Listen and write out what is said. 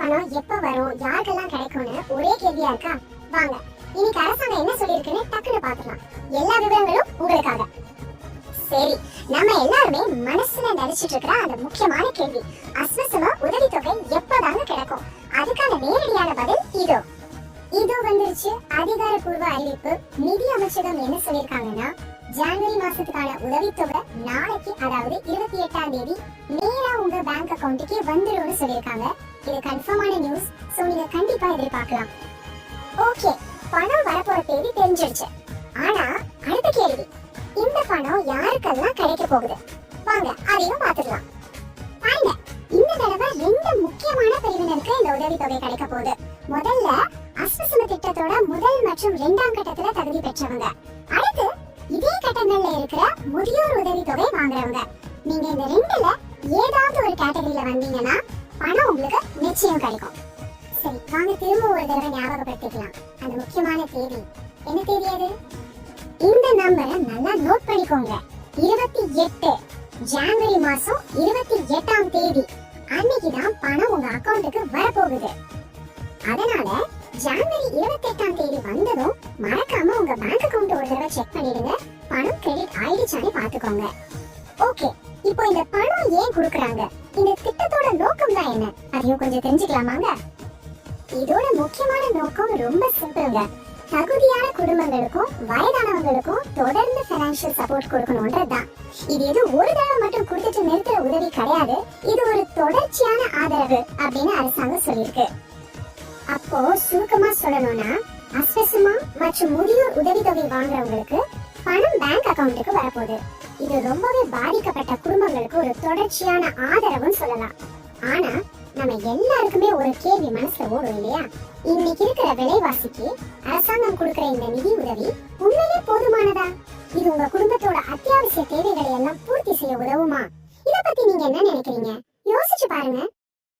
பணம் எப்ப வரும், யாருக்கெல்லாம் கிடைக்கும்னு ஒரே கேள்வியா இருக்கா? வாங்க இன்னைக்கு அரசாங்கம் என்ன சொல்லிருக்குன்னு டக்குன்னு பாத்துக்கலாம். எல்லா விவரங்களும் உங்களுக்காக. சரி, நம்ம எல்லாருமே மனசுல நினைச்சிட்டு இருக்கிற அந்த முக்கியமான கேள்வி, அஸ்வசமா உதவித்தொகை எப்பதாங்க கிடைக்கும்? அதுக்கான நேரடியான பதில் இதோ வந்துருச்சு. அதிகாரப்பூர்வ அறிவிப்பு. நிதி அமைச்சகம் என்ன சொல்லிருக்காங்கன்னா, ஜனவரி மாசத்துக்கான உதவித்தொகை நாளைக்கு, அதாவது 28ஆம் தேதி நேரா உங்க பேங்க் அக்கவுண்ட்டுக்கு வந்துரும்னு சொல்லிருக்காங்க. இது கன்ஃபார்மான நியூஸ். சோ நீங்க கண்டிப்பா எதிர்பார்க்கலாம். ஓகே, பணம் வரப்போற தேதி தெரிஞ்சிருச்சு. ஆனா அடுத்த கேள்வி, இந்த பணம் யாருக்கெல்லாம் கிடைக்க போகுது? வாங்க அதையும் பாத்துக்கலாம். பாருங்க, இந்த தடவை 2 முக்கியமான பிரிவினருக்கு இந்த உதவித்தொகை கிடைக்க போகுது. முதல்ல அஸ்வசம திட்டத்தோட முதல் மற்றும் 2ஆம் கட்டத்துல தகுதி பெற்றவங்க. அடுத்து இதே கட்டங்கள்ல இருக்கிற முதியோர் உதவித்தொகை வாங்குறவங்க. நீங்க இந்த 2ல ஏதாவது ஒரு கேட்டகரியில வந்தீங்கன்னா பணம் உங்களுக்கு நிச்சயம் கிடைக்கும். சரி, வாங்க திரும்ப ஒரு தடவை ஞாபகப்படுத்திக்கலாம். அந்த முக்கியமான தேதி என்ன தேதி அது? இந்த நம்பரை நல்லா நோட் பண்ணிக்கோங்க. 28 ஜனவரி மாசம் 28ஆம் தேதி அன்னைக்குதான் பணம் உங்க அக்கவுண்ட்டுக்கு வரப்போகுது. அதனால ஜனவரி 28ஆம் தேதி வந்ததும் மறக்காம உங்க பேங்க் அக்கவுண்ட் ஒரு தடவை செக் பண்ணிடுங்க. பணம் கிரெடிட் ஆயிடுச்சானே பாத்துக்கோங்க. ஓகே, இப்போ இந்த பணம் ஏன் கொடுக்கறாங்க? இந்த திட்டத்தோட நோக்கம் தான் என்ன? அதையும் கொஞ்சம் தெரிஞ்சுக்கலாமாங்க? இதோட முக்கியமான நோக்கம் ரொம்ப சிம்பிள்ங்க. தகுதியான குடும்பங்களுக்கும் வயதானவங்களுக்கும் தொடர்ந்து ஃபைனான்சியல் சப்போர்ட் கொடுக்கணும்ன்றதுதான். இது ஏதோ ஒரு தடவை மட்டும் கொடுத்துட்டு நிறுத்துற உதவி கிடையாது. இது ஒரு தொடர்ச்சியான ஆதரவு அப்படின்னு அரசாங்கம் சொல்லியிருக்கு. அப்போ சுருக்கமா சொல்லணும்னா, அஸ்வசமா மற்றும் முதியோர் உதவித்தொகை வாங்குறவங்களுக்கு பணம் பேங்க் அக்கவுண்ட்டுக்கு வரப்போகுது. இது ரொம்பவே பாதிக்கப்பட்ட குடும்பங்களுக்கு ஒரு தொடர்ச்சியான ஆதரவுன்னு சொல்லலாம். ஆனா நம்ம எல்லாருக்குமே ஒரு கேள்வி மனசுல ஓடும் இல்லையா? இன்னைக்கு இருக்கிற விலைவாசிக்கு அரசாங்கம் கொடுக்கிற இந்த நிதி உதவி உண்மையிலே போதுமானதா? இது உங்க குடும்பத்தோட அத்தியாவசிய தேவைகளை எல்லாம் பூர்த்தி செய்ய உதவுமா? இத பத்தி நீங்க என்ன நினைக்கிறீங்க? யோசிச்சு பாருங்க.